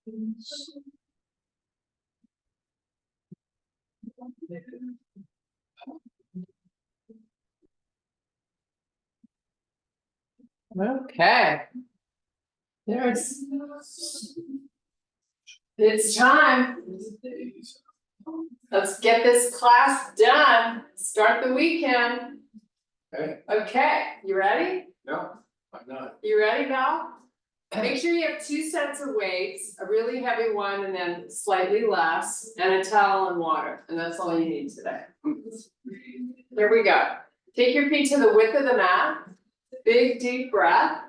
Okay. It's time. Let's get this class done. Start the weekend. Okay, you ready? No, I'm not. You ready, Val? Make sure you have 2 sets of weights, a really heavy one and then slightly less, and a towel and water, and that's all you need today. Here we go. Take your feet to the width of the mat, big deep breath.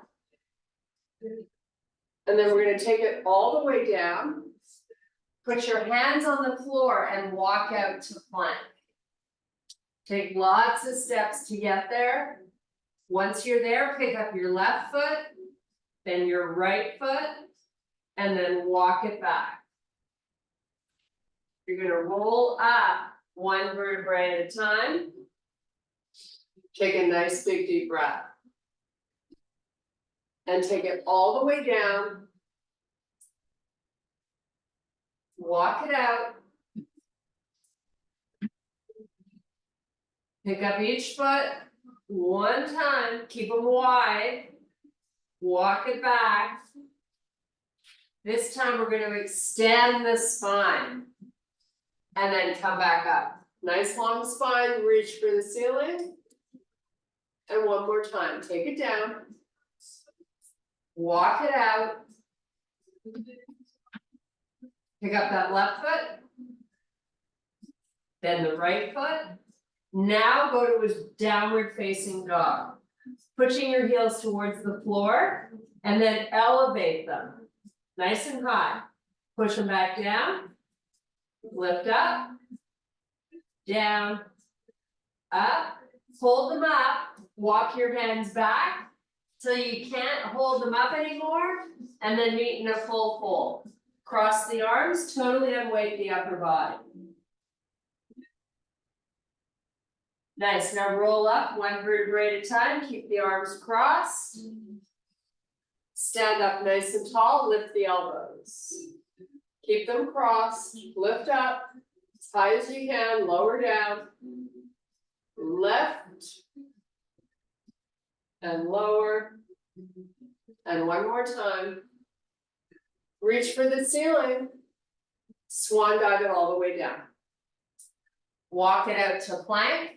And then we're gonna take it all the way down. Put your hands on the floor and walk out to plank. Take lots of steps to get there. Once you're there, pick up your left foot, then your right foot, and then walk it back. You're gonna roll up 1 vertebrae at a time. Take a nice big deep breath. And take it all the way down. Walk it out. Pick up each foot 1 time, keep them wide. Walk it back. This time we're going to extend the spine. And then come back up. Nice long spine, reach for the ceiling. And 1 more time, take it down. Walk it out. Pick up that left foot. Then the right foot. Now go to a downward facing dog. Pushing your heels towards the floor and then elevate them. Nice and high. Push them back down. Lift up. Down. Up. Hold them up. Walk your hands back till you can't hold them up anymore. And then meet in a full fold. Cross the arms, totally unweight the upper body. Nice, now roll up 1 vertebrae at a time, keep the arms crossed. Stand up nice and tall, lift the elbows. Keep them crossed, lift up, as high as you can, lower down. Lift. And lower. And 1 more time. Reach for the ceiling. Swan dive it all the way down. Walk it out to plank.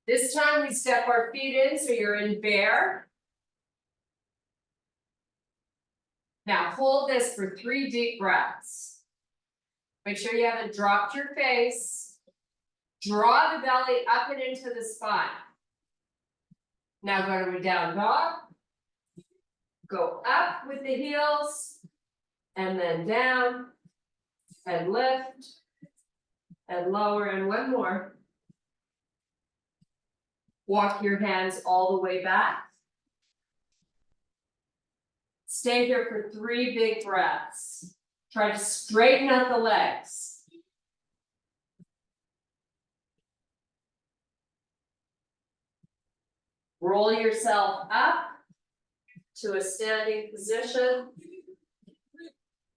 This time we step our feet in so you're in bear. Now hold this for 3 deep breaths. Make sure you haven't dropped your face. Draw the belly up and into the spine. Now go to a down dog. Go up with the heels. And then down, and lift, and lower, and 1 more. Walk your hands all the way back. Stay here for 3 big breaths. Try to straighten out the legs. Roll yourself up to a standing position.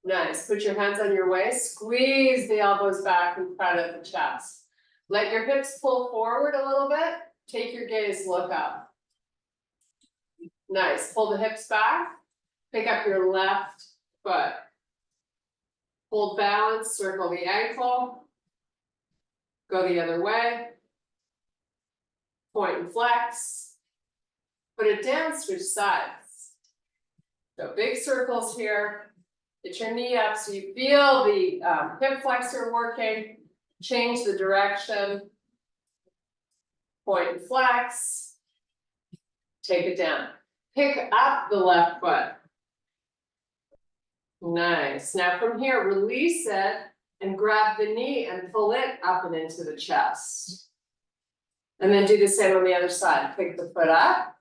Nice, put your hands on your waist, squeeze the elbows back in front of the chest. Let your hips pull forward a little bit, take your gaze, look up. Nice, pull the hips back, pick up your left foot. Hold balance, circle the ankle. Go the other way. Point and flex. Put it down, switch sides. So big circles here. Get your knee up so you feel the hip flexor working. Change the direction. Point and flex. Take it down. Pick up the left foot. Nice. Now from here, release it and grab the knee and pull it up and into the chest. And then do the same on the other side. Pick the foot up.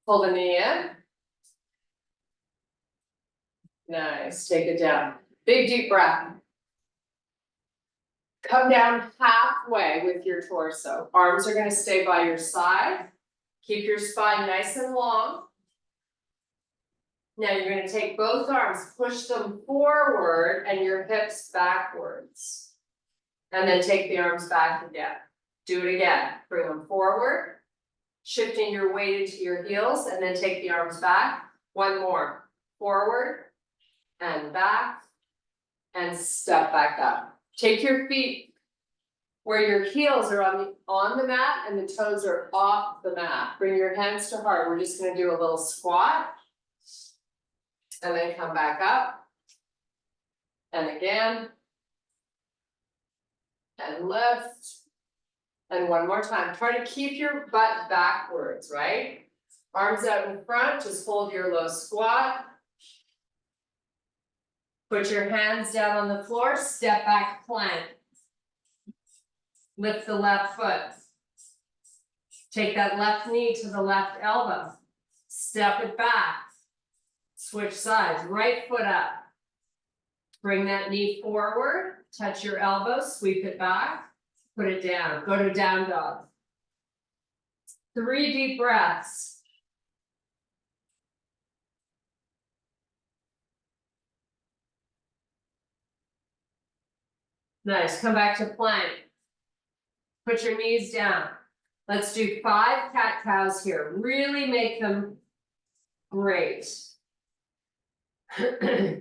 Pull the knee in. Nice, take it down. Big deep breath. Come down halfway with your torso. Arms are gonna stay by your side. Keep your spine nice and long. Now you're gonna take both arms, push them forward and your hips backwards. And then take the arms back again. Do it again, bring them forward, shifting your weight into your heels, and then take the arms back. One more, forward and back, and step back up. Take your feet where your heels are on the mat and the toes are off the mat. Bring your hands to heart. We're just gonna do a little squat. And then come back up. And again. And lift. And one more time. Try to keep your butt backwards, right? Arms out in front, just hold your low squat. Put your hands down on the floor, step back plank. Lift the left foot. Take that left knee to the left elbow. Step it back. Switch sides, right foot up. Bring that knee forward, touch your elbow, sweep it back, put it down, go to down dog. 3 deep breaths. Nice, come back to plank. Put your knees down. Let's do 5 cat-cows here. Really make them great.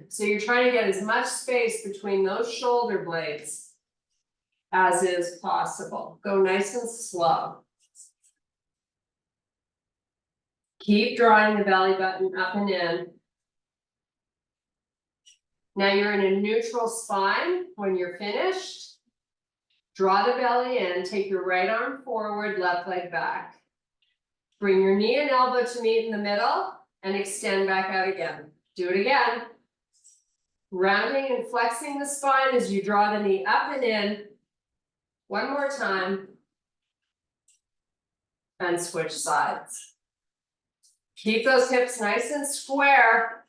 So you're trying to get as much space between those shoulder blades as is possible. Go nice and slow. Keep drawing the belly button up and in. Now you're in a neutral spine. When you're finished, draw the belly in, take your right arm forward, left leg back. Bring your knee and elbow to meet in the middle and extend back out again. Do it again. Rounding and flexing the spine as you draw the knee up and in. One more time. And switch sides. Keep those hips nice and square.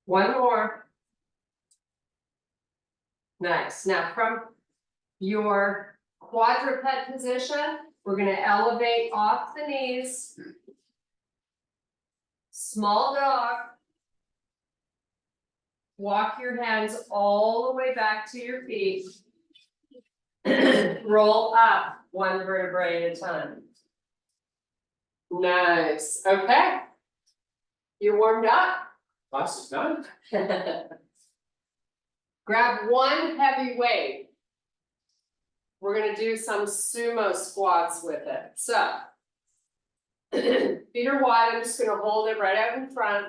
One more. Nice. Now from your quadruped position, we're going to elevate off the knees. Small dog. Walk your hands all the way back to your feet. Roll up 1 vertebrae at a time. Nice. Okay. You warmed up? Class is done. Grab 1 heavy weight. We're gonna do some sumo squats with it. So, feet are wide, I'm just gonna hold it right out in front.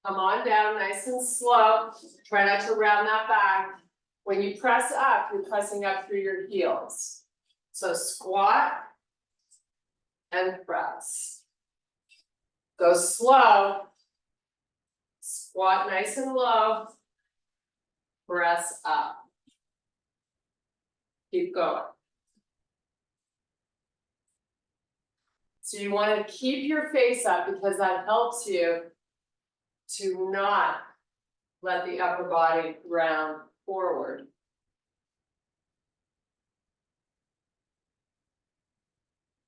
Come on down nice and slow. Try not to round that back. When you press up, you're pressing up through your heels. So squat and press. Go slow. Squat nice and low. Press up. Keep going. So you want to keep your face up because that helps you to not let the upper body round forward.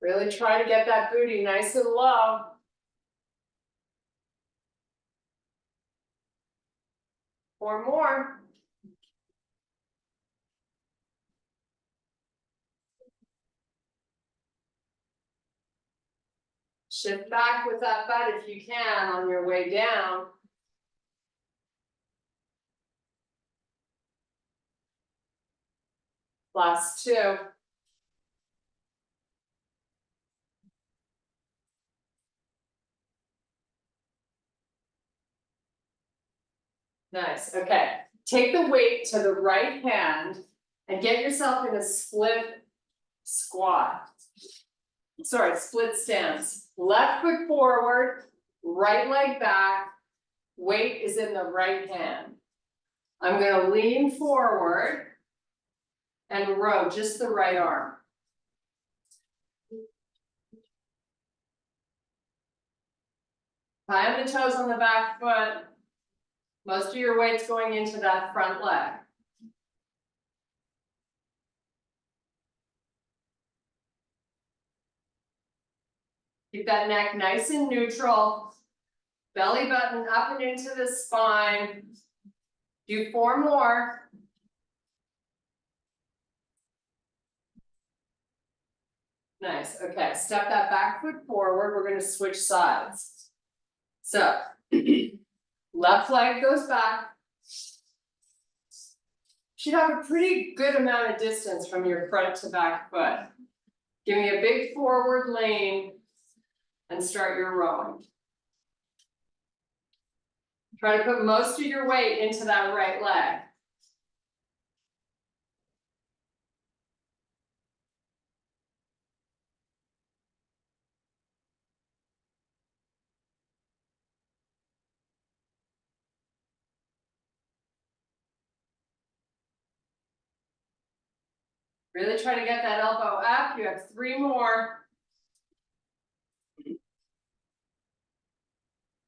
Really try to get that booty nice and low. Or more. Shift back with that butt if you can on your way down. Last 2. Nice, okay. Take the weight to the right hand and get yourself in a split squat. Sorry, split stance. Left foot forward, right leg back, weight is in the right hand. I'm gonna lean forward and row just the right arm. Plant the toes on the back foot. Most of your weight's going into that front leg. Keep that neck nice and neutral. Belly button up and into the spine. Do 4 more. Nice, okay, step that back foot forward, we're gonna switch sides. So, left leg goes back. Should have a pretty good amount of distance from your front to back foot. Give me a big forward lean and start your rowing. Try to put most of your weight into that right leg. Really try to get that elbow up. You have 3 more.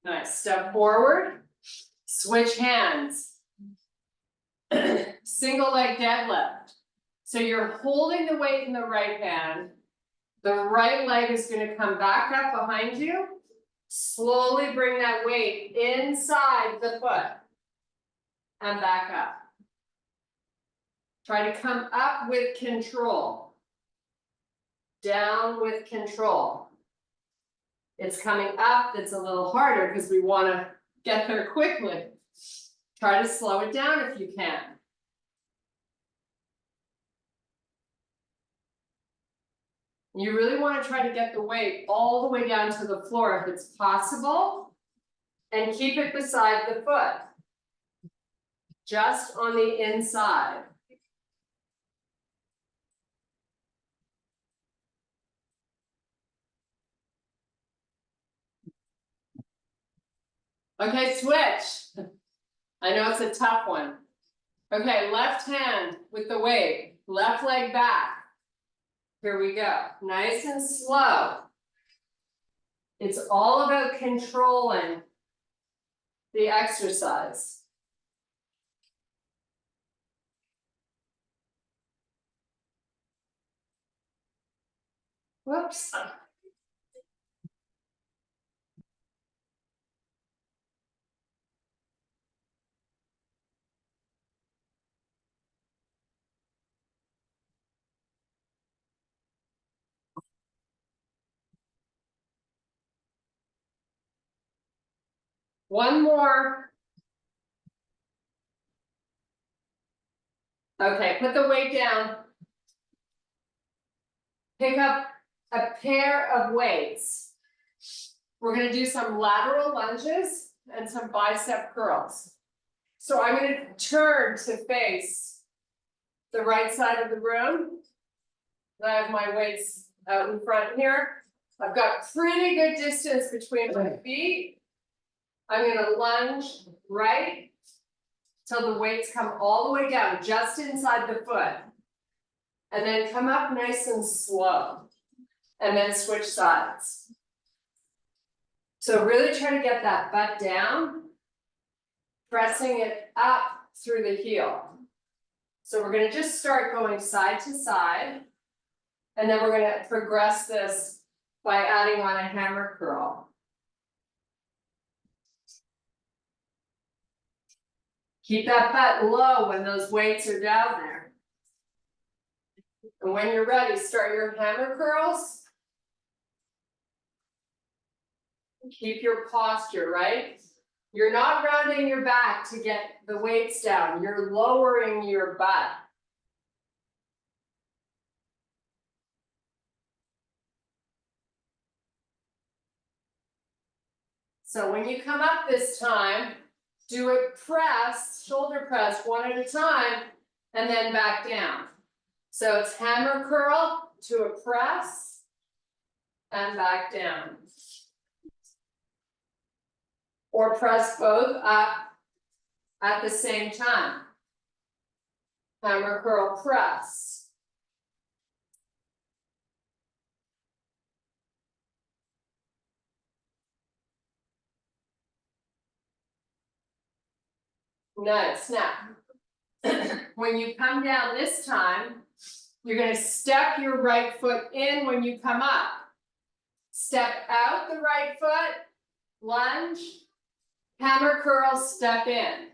Nice, step forward, switch hands. Single leg deadlift. So you're holding the weight in the right hand. The right leg is gonna come back up behind you. Slowly bring that weight inside the foot and back up. Try to come up with control. Down with control. It's coming up that's a little harder because we want to get there quickly. Try to slow it down if you can. You really want to try to get the weight all the way down to the floor if it's possible, and keep it beside the foot, just on the inside. Okay, switch. I know it's a tough one. Okay, left hand with the weight, left leg back. Here we go, nice and slow. It's all about controlling the exercise. Whoops. One more. Okay, put the weight down. Pick up a pair of weights. We're gonna do some lateral lunges and some bicep curls. So I'm gonna turn to face the right side of the room. I have my weights out in front here. I've got pretty good distance between my feet. I'm gonna lunge right till the weights come all the way down, just inside the foot. And then come up nice and slow. And then switch sides. So really try to get that butt down, pressing it up through the heel. So we're gonna just start going side to side. And then we're gonna progress this by adding on a hammer curl. Keep that butt low when those weights are down there. And when you're ready, start your hammer curls. Keep your posture, right? You're not rounding your back to get the weights down. You're lowering your butt. So when you come up this time, do a press, shoulder press one at a time, and then back down. So it's hammer curl to a press and back down. Or press both up at the same time. Hammer curl press. Nice. Now, when you come down this time, you're going to step your right foot in when you come up. Step out the right foot, lunge, hammer curl, step in.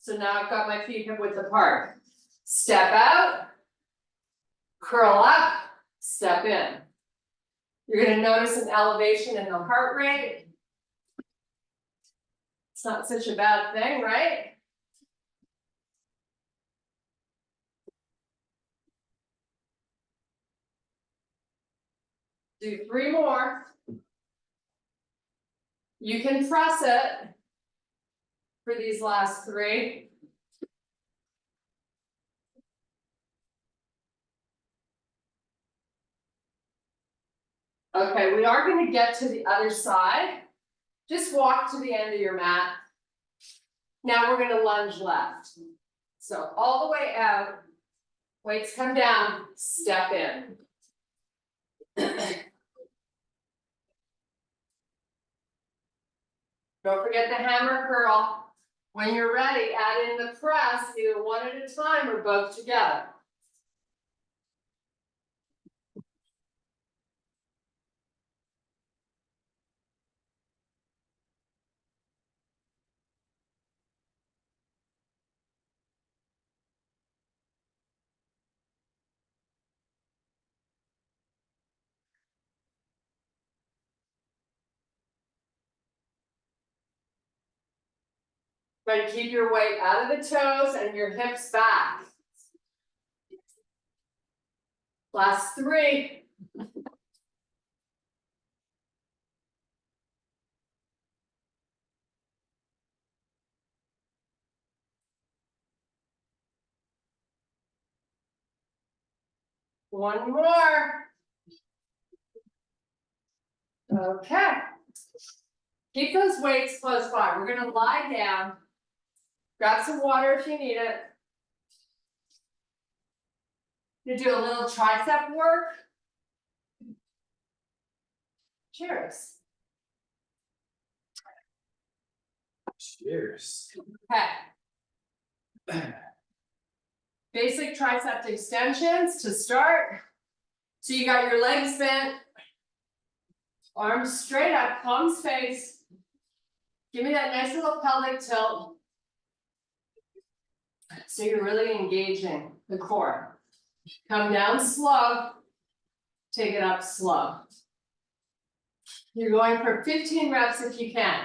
So now I've got my feet hip width apart. Step out, curl up, step in. You're gonna notice an elevation in the heart rate. It's not such a bad thing, right? Do 3 more. You can press it for these last 3. Okay, we are going to get to the other side. Just walk to the end of your mat. Now we're going to lunge left. So all the way out, weights come down, step in. Don't forget the hammer curl. When you're ready, add in the press, either one at a time or both together. But keep your weight out of the toes and your hips back. Last 3. One more. Okay. Keep those weights close by. We're gonna lie down. Grab some water if you need it. You do a little tricep work. Cheers. Cheers. Okay. Basic tricep extensions to start. So you got your legs bent, arms straight up, palms face. Give me that nice little pelvic tilt. So you're really engaging the core. Come down slow, take it up slow. You're going for 15 reps if you can.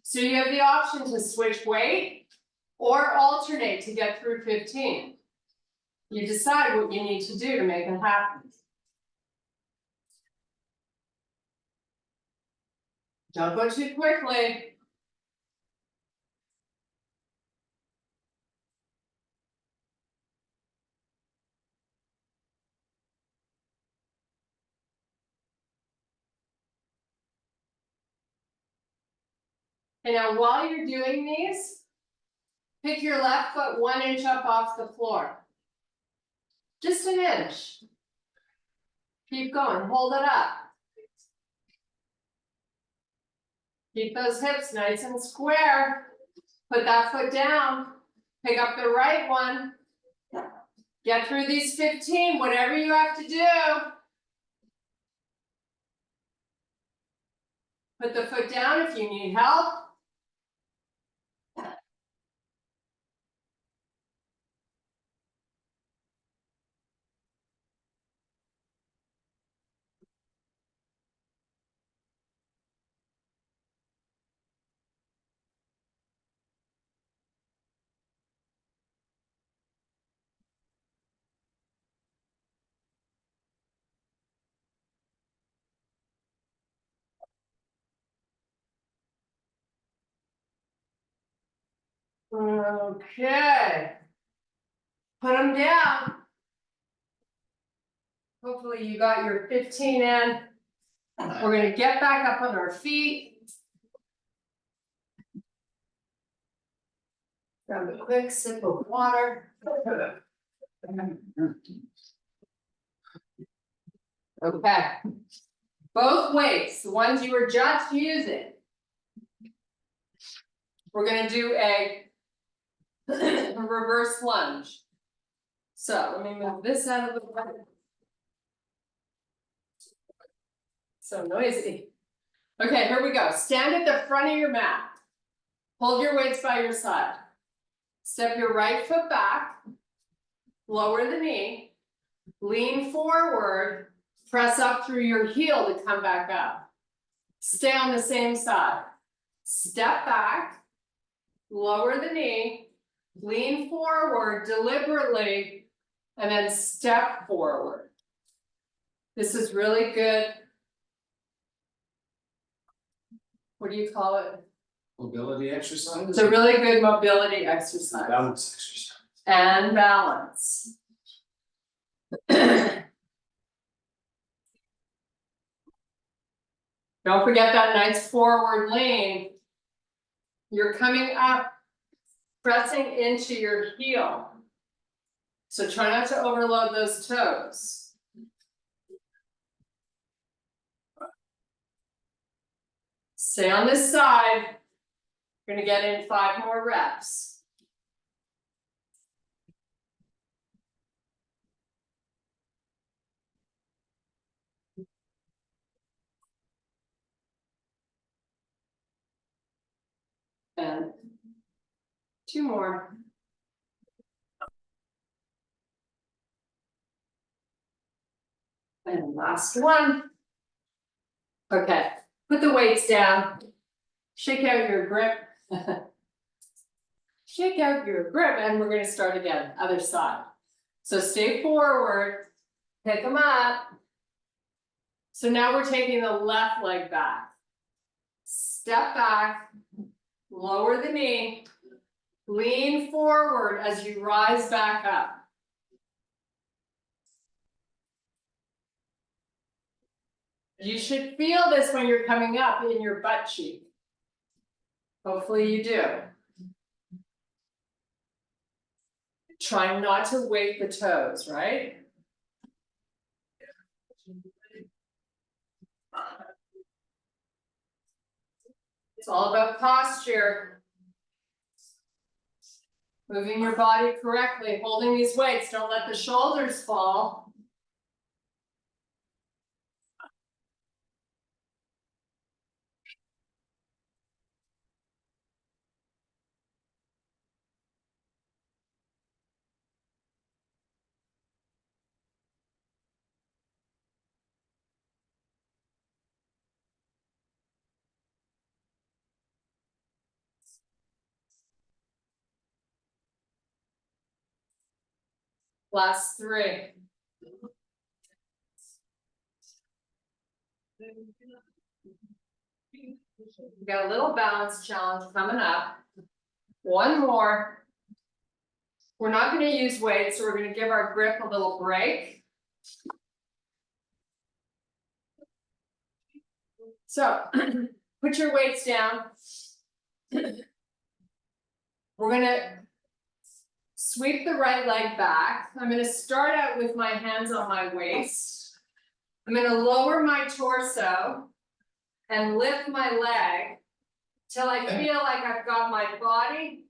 So you have the option to switch weight or alternate to get through 15. You decide what you need to do to make it happen. Don't go too quickly. And now while you're doing these, pick your left foot 1 inch up off the floor. Just an inch. Keep going, hold it up. Keep those hips nice and square. Put that foot down. Pick up the right one. Get through these 15, whatever you have to do. Put the foot down if you need help. Okay. Put them down. Hopefully you got your 15 in. We're gonna get back up on our feet. Grab a quick sip of water. Okay. Both weights, the ones you were just using. We're gonna do a reverse lunge. So let me move this out of the way. So noisy. Okay, here we go. Stand at the front of your mat. Hold your weights by your side. Step your right foot back. Lower the knee. Lean forward. Press up through your heel to come back up. Stay on the same side. Step back. Lower the knee. Lean forward deliberately. And then step forward. This is really good. What do you call it? Mobility exercise? It's a really good mobility exercise. Balance exercise. And balance. Don't forget that nice forward lean. You're coming up, pressing into your heel. So try not to overload those toes. Stay on this side. You're gonna get in 5 more reps. And 2 more. And last one. Okay, put the weights down. Shake out your grip. Shake out your grip, and we're gonna start again, other side. So stay forward, pick them up. So now we're taking the left leg back. Step back, lower the knee, lean forward as you rise back up. You should feel this when you're coming up in your butt cheek. Hopefully you do. Try not to weight the toes, right? It's all about posture. Moving your body correctly, holding these weights, don't let the shoulders fall. Last 3. We got a little balance challenge coming up. 1 more. We're not going to use weights, so we're going to give our grip a little break. So, put your weights down. We're going to sweep the right leg back. I'm going to start out with my hands on my waist. I'm going to lower my torso and lift my leg till I feel like I've got my body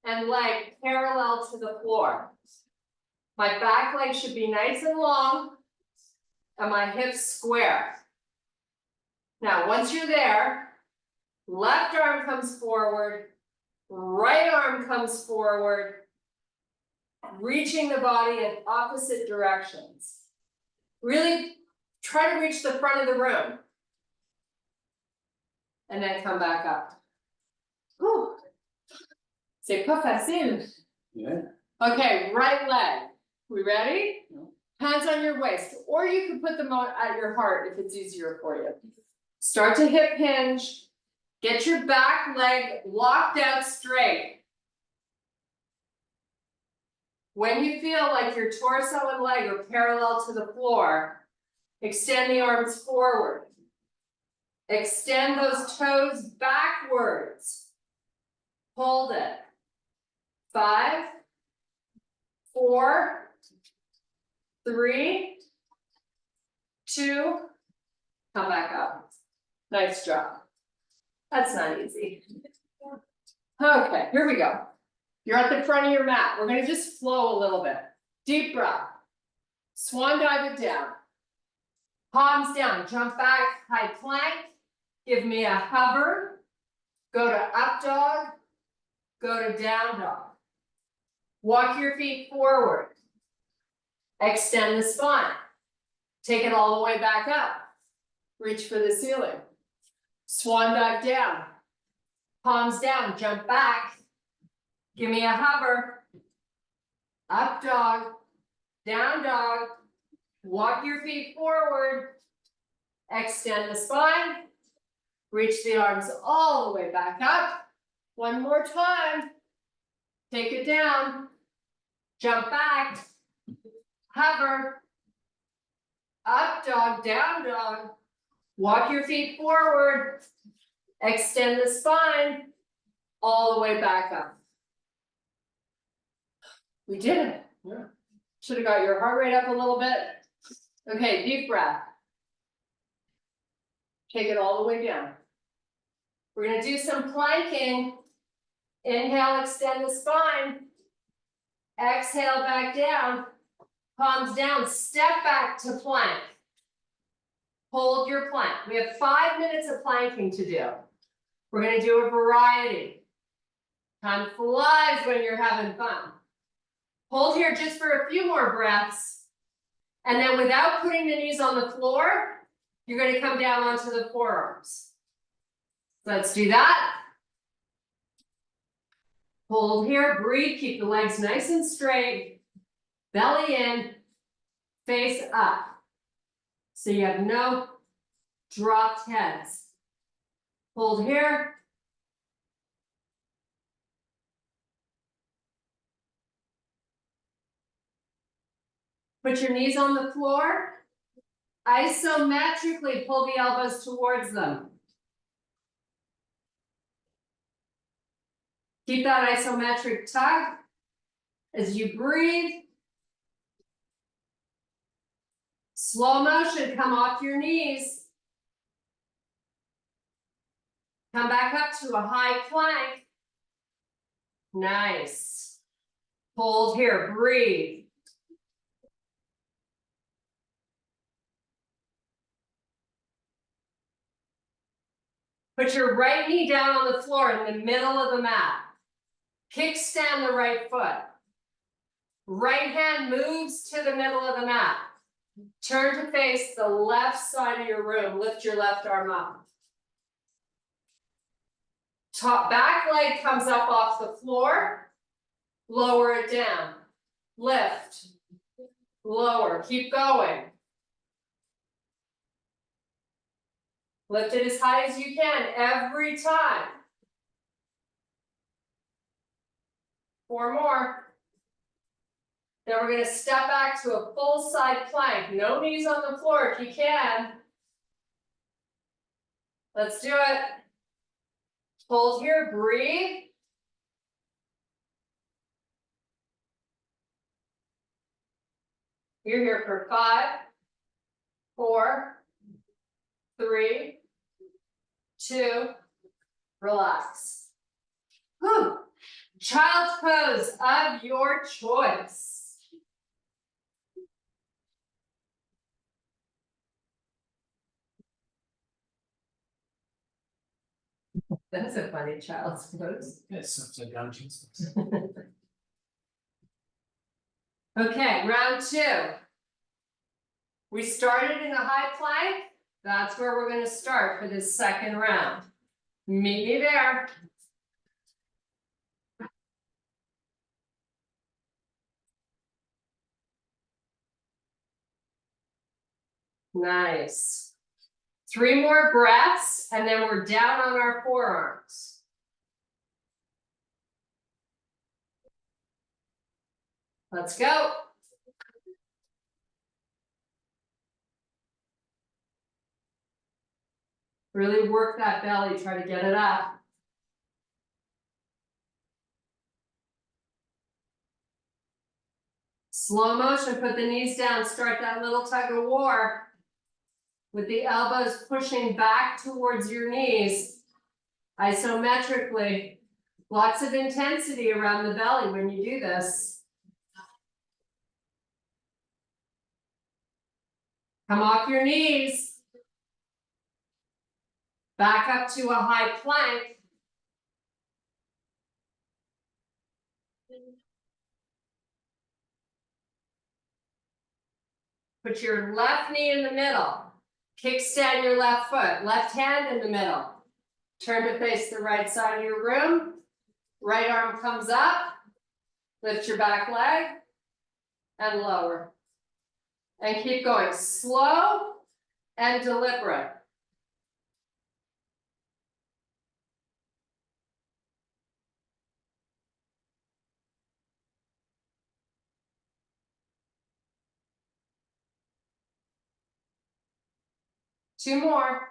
and leg parallel to the floor. My back leg should be nice and long and my hips square. Now, once you're there, left arm comes forward, right arm comes forward, reaching the body in opposite directions. Really try to reach the front of the room. And then come back up. Whew. C'est pas facile. Yeah. Okay, right leg. We ready? Hands on your waist, or you can put them at your heart if it's easier for you. Start to hip hinge. Get your back leg locked out straight. When you feel like your torso and leg are parallel to the floor, extend the arms forward. Extend those toes backwards. Hold it. 5, 4, 3, 2, come back up. Nice job. That's not easy. Okay, here we go. You're at the front of your mat. We're going to just flow a little bit. Deep breath. Swan dive it down. Palms down, jump back, high plank. Give me a hover. Go to up dog. Go to down dog. Walk your feet forward. Extend the spine. Take it all the way back up. Reach for the ceiling. Swan dive down. Palms down, jump back. Give me a hover. Up dog. Down dog. Walk your feet forward. Extend the spine. Reach the arms all the way back up. One more time. Take it down. Jump back. Hover. Up dog, down dog. Walk your feet forward. Extend the spine. All the way back up. We did it. Yeah. Should have got your heart rate up a little bit. Okay, deep breath. Take it all the way down. We're gonna do some planking. Inhale, extend the spine. Exhale, back down. Palms down, step back to plank. Hold your plank. We have 5 minutes of planking to do. We're gonna do a variety. Time flies when you're having fun. Hold here just for a few more breaths. And then without putting the knees on the floor, you're gonna come down onto the forearms. Let's do that. Hold here, breathe, keep the legs nice and straight. Belly in, face up. So you have no dropped heads. Hold here. Put your knees on the floor. Isometrically pull the elbows towards them. Keep that isometric tug as you breathe. Slow motion, come off your knees. Come back up to a high plank. Nice. Hold here, breathe. Put your right knee down on the floor in the middle of the mat. Kickstand the right foot. Right hand moves to the middle of the mat. Turn to face the left side of your room. Lift your left arm up. Top back leg comes up off the floor. Lower it down. Lift. Lower. Keep going. Lift it as high as you can every time. 4 more. Then we're going to step back to a full side plank. No knees on the floor if you can. Let's do it. Hold here, breathe. You're here for 5, 4, 3, 2, relax. Whew. Child's pose of your choice. That's a funny child's pose. Yes, upside down Jesus. Okay, round 2. We started in a high plank. That's where we're going to start for this second round. Meet me there. Nice. 3 more breaths, and then we're down on our forearms. Let's go. Really work that belly, try to get it up. Slow motion, put the knees down, start that little tug of war. With the elbows pushing back towards your knees. Isometrically. Lots of intensity around the belly when you do this. Come off your knees. Back up to a high plank. Put your left knee in the middle. Kickstand your left foot, left hand in the middle. Turn to face the right side of your room. Right arm comes up. Lift your back leg and lower. And keep going slow and deliberate. Two more.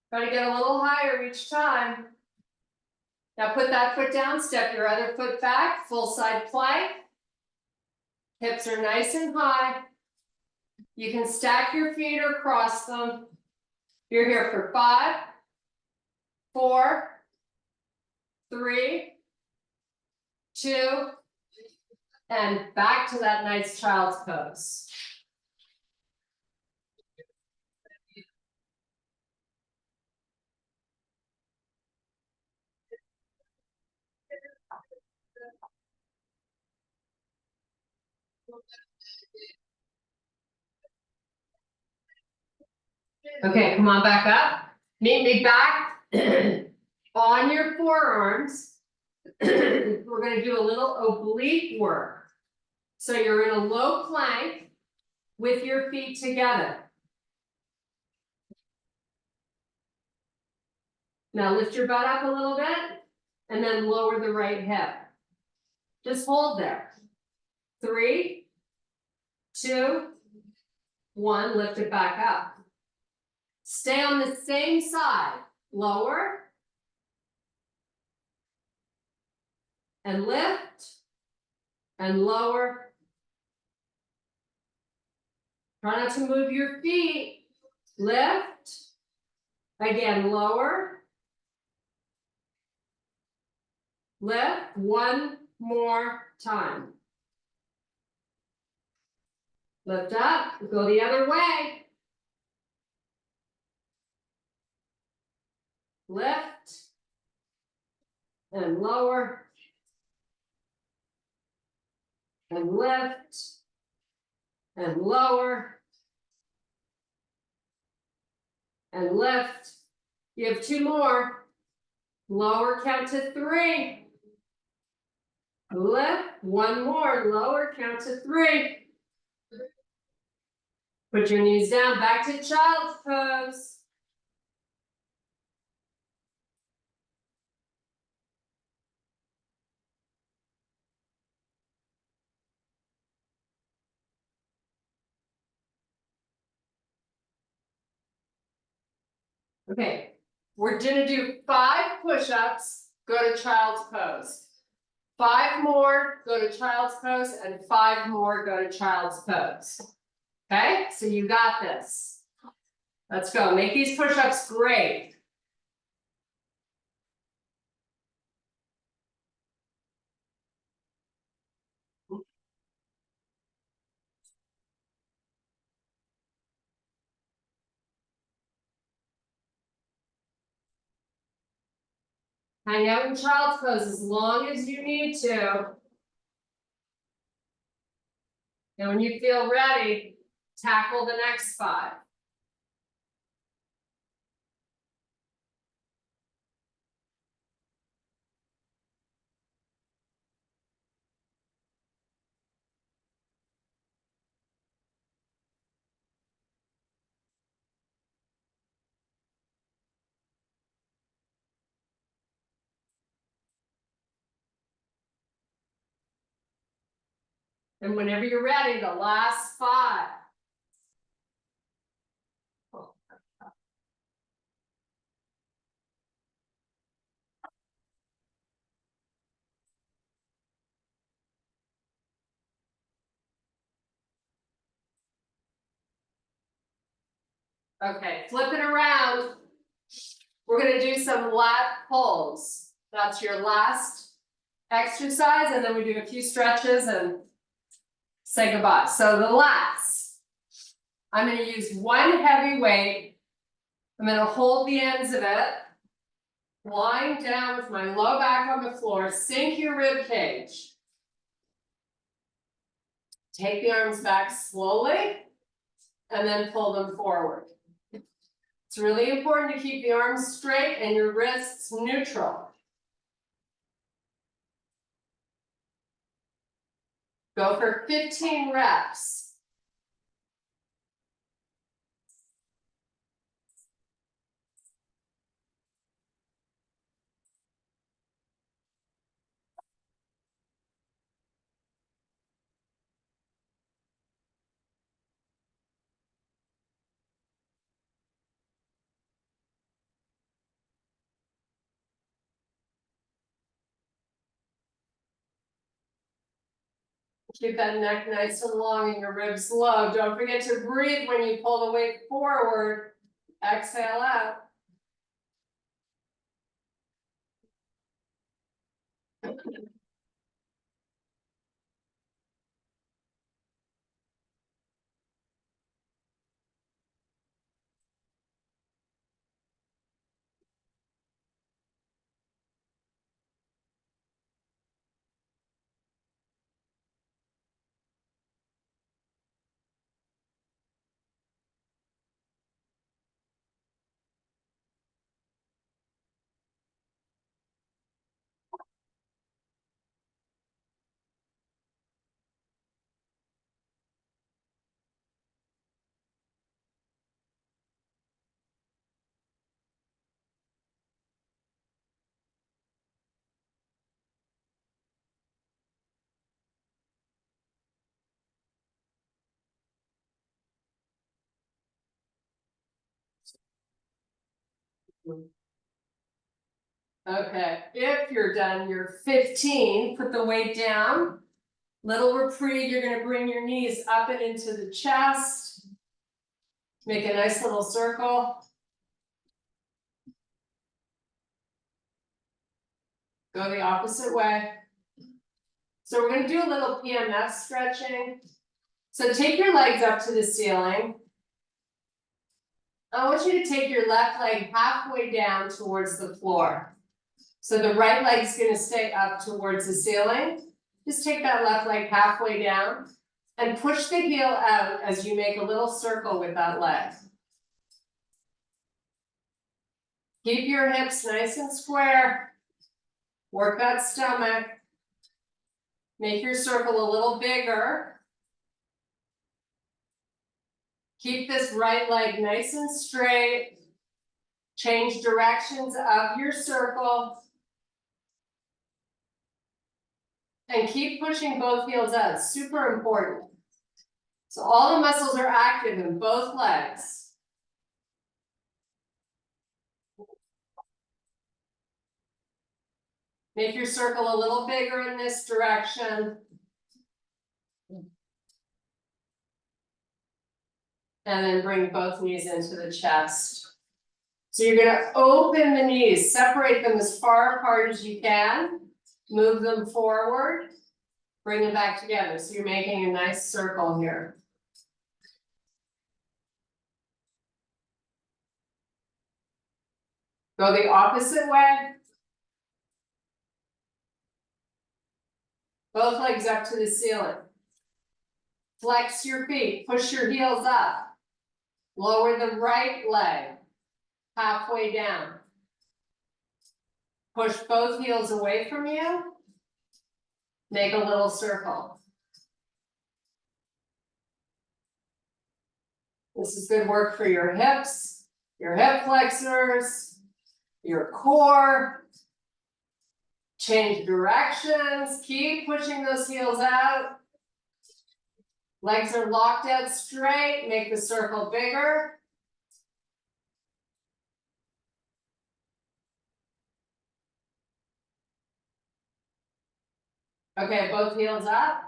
Try to get a little higher each time. Now put that foot down, step your other foot back, full side plank. Hips are nice and high. You can stack your feet or cross them. You're here for 5, 4, 3, 2, and back to that nice child's pose. Okay, come on back up. Meet me back on your forearms. We're going to do a little oblique work. So you're in a low plank with your feet together. Now lift your butt up a little bit and then lower the right hip. Just hold there. 3, 2, 1, lift it back up. Stay on the same side. Lower. And lift. And lower. Try not to move your feet. Lift. Again, lower. Lift. One more time. Lift up. Go the other way. Lift. And lower. And lift. And lower. And lift. You have 2 more. Lower, count to 3. Lift, 1 more, lower, count to 3. Put your knees down, back to child's pose. Okay, we're gonna do 5 push-ups, go to child's pose. 5 more, go to child's pose, and 5 more, go to child's pose. Okay, so you got this. Let's go, make these push-ups great. Hang out in child's pose as long as you need to. And when you feel ready, tackle the next 5. And whenever you're ready, the last 5. Okay, flip it around. We're gonna do some lat pulls. That's your last exercise, and then we do a few stretches and say goodbye. So the lats. I'm gonna use one heavy weight. I'm gonna hold the ends of it. Lying down with my low back on the floor, sink your rib cage. Take the arms back slowly. And then pull them forward. It's really important to keep the arms straight and your wrists neutral. Go for 15 reps. Keep that neck nice and long and your ribs low. Don't forget to breathe when you pull the weight forward. Exhale out. Okay, if you're done, you're 15, put the weight down. Little reprieve, you're gonna bring your knees up and into the chest. Make a nice little circle. Go the opposite way. So we're gonna do a little PMS stretching. So take your legs up to the ceiling. I want you to take your left leg halfway down towards the floor. So the right leg's gonna stay up towards the ceiling. Just take that left leg halfway down and push the heel out as you make a little circle with that leg. Keep your hips nice and square. Work that stomach. Make your circle a little bigger. Keep this right leg nice and straight. Change directions of your circle. And keep pushing both heels out, super important. So all the muscles are active in both legs. Make your circle a little bigger in this direction. And then bring both knees into the chest. So you're gonna open the knees, separate them as far apart as you can, move them forward, bring them back together. So you're making a nice circle here. Go the opposite way. Both legs up to the ceiling. Flex your feet, push your heels up. Lower the right leg halfway down. Push both heels away from you. Make a little circle. This is good work for your hips, your hip flexors, your core. Change directions, keep pushing those heels out. Legs are locked out straight, make the circle bigger. Okay, both heels up.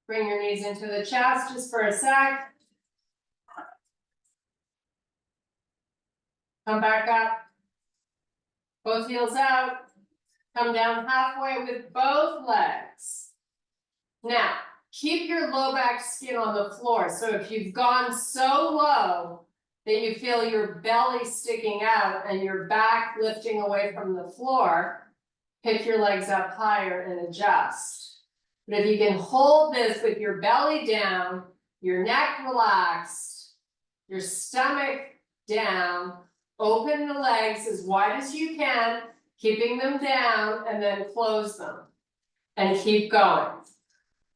Bring your knees into the chest just for a sec. Come back up. Both heels out. Come down halfway with both legs. Now, keep your low back skin on the floor. So if you've gone so low that you feel your belly sticking out and your back lifting away from the floor, pick your legs up higher and adjust. But if you can hold this with your belly down, your neck relaxed, your stomach down, open the legs as wide as you can, keeping them down, and then close them. And keep going.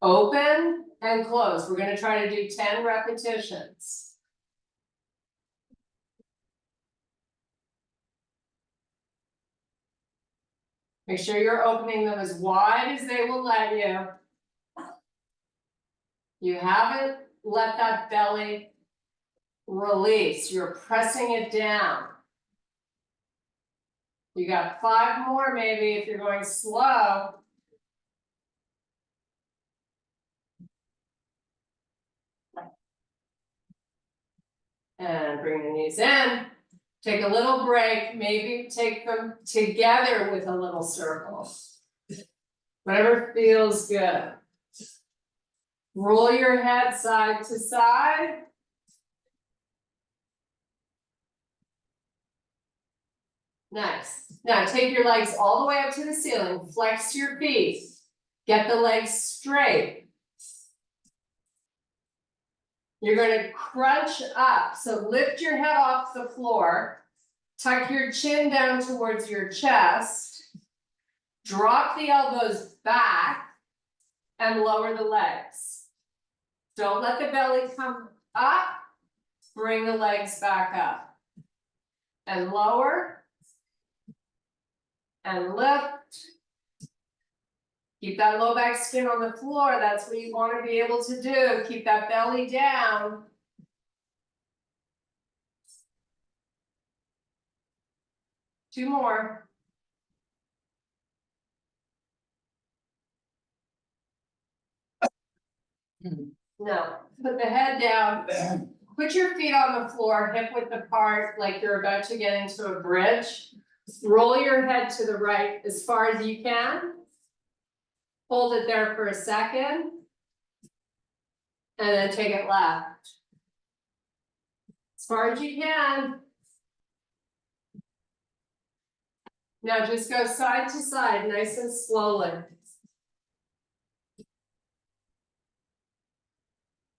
Open and close. We're gonna try to do 10 repetitions. Make sure you're opening them as wide as they will let you. You haven't let that belly release. You're pressing it down. You got 5 more maybe if you're going slow. And bring the knees in. Take a little break, maybe take them together with a little circle. Whatever feels good. Roll your head side to side. Nice. Now take your legs all the way up to the ceiling, flex your feet. Get the legs straight. You're gonna crunch up, so lift your head off the floor, tuck your chin down towards your chest, drop the elbows back, and lower the legs. Don't let the belly come up, bring the legs back up. And lower, and lift. Keep that low back skin on the floor, that's what you want to be able to do. Keep that belly down. Two more. No, put the head down. Put your feet on the floor, hip width apart, like you're about to get into a bridge. Roll your head to the right as far as you can. Hold it there for a second. And then take it left. As far as you can. Now just go side to side, nice and slowly.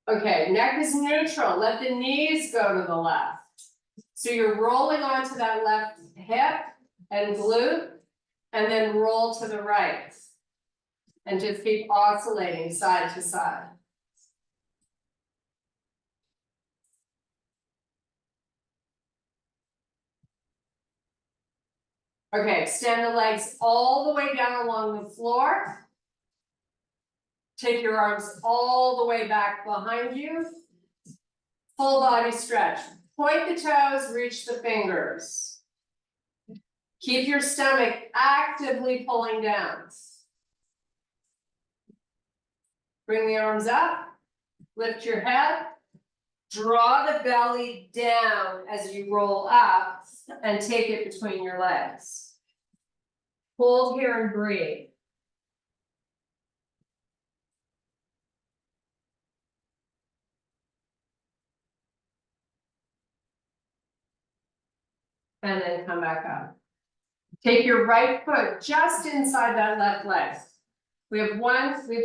Okay, neck is neutral. Let the knees go to the left. So you're rolling onto that left hip and glute, and then roll to the right. And just keep oscillating side to side. Okay, extend the legs all the way down along the floor. Take your arms all the way back behind you. Full body stretch. Point the toes, reach the fingers. Keep your stomach actively pulling down. Bring the arms up, lift your head, draw the belly down as you roll up and take it between your legs. Hold here and breathe. And then come back up. Take your right foot just inside that left leg. We have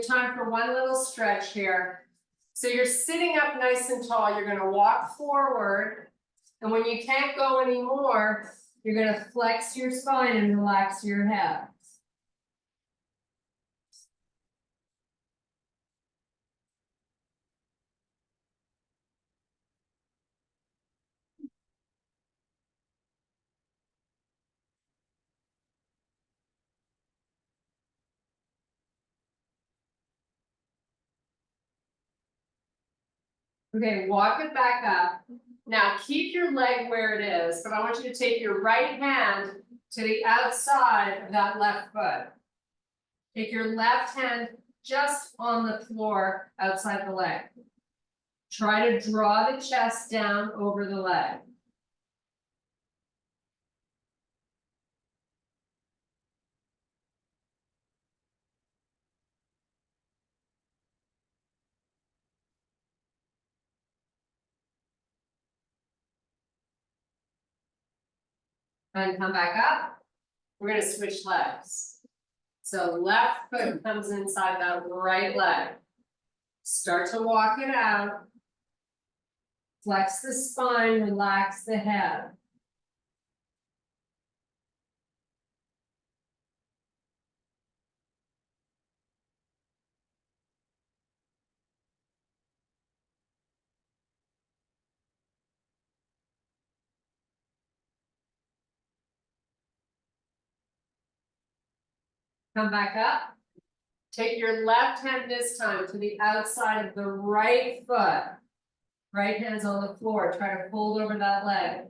time for one little stretch here. So you're sitting up nice and tall, you're gonna walk forward. And when you can't go anymore, you're gonna flex your spine and relax your head. Okay, walk it back up. Now keep your leg where it is, but I want you to take your right hand to the outside of that left foot. Take your left hand just on the floor outside the leg. Try to draw the chest down over the leg. And come back up. We're gonna switch legs. So left foot comes inside that right leg. Start to walk it out. Flex the spine, relax the head. Come back up. Take your left hand this time to the outside of the right foot. Right hand's on the floor. Try to fold over that leg.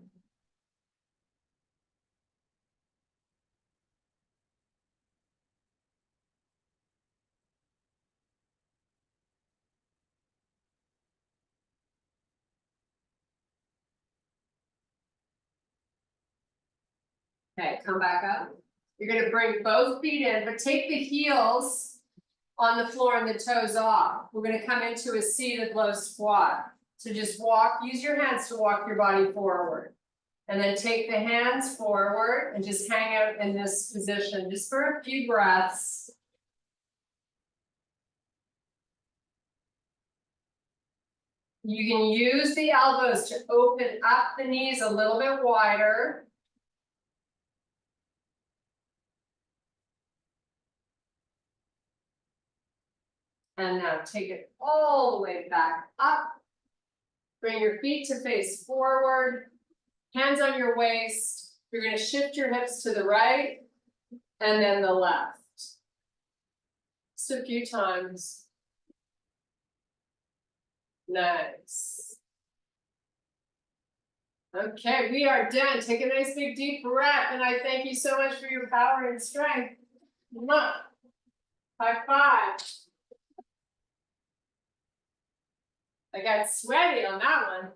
Okay, come back up. You're gonna bring both feet in, but take the heels on the floor and the toes off. We're gonna come into a seated low squat. So just walk, use your hands to walk your body forward. And then take the hands forward and just hang out in this position just for a few breaths. You can use the elbows to open up the knees a little bit wider. And now take it all the way back up. Bring your feet to face forward, hands on your waist. You're going to shift your hips to the right and then the left. Just a few times. Nice. Okay, we are done. Take a nice big deep breath, and I thank you so much for your power and strength. Mwah. High five. I got sweaty on that one.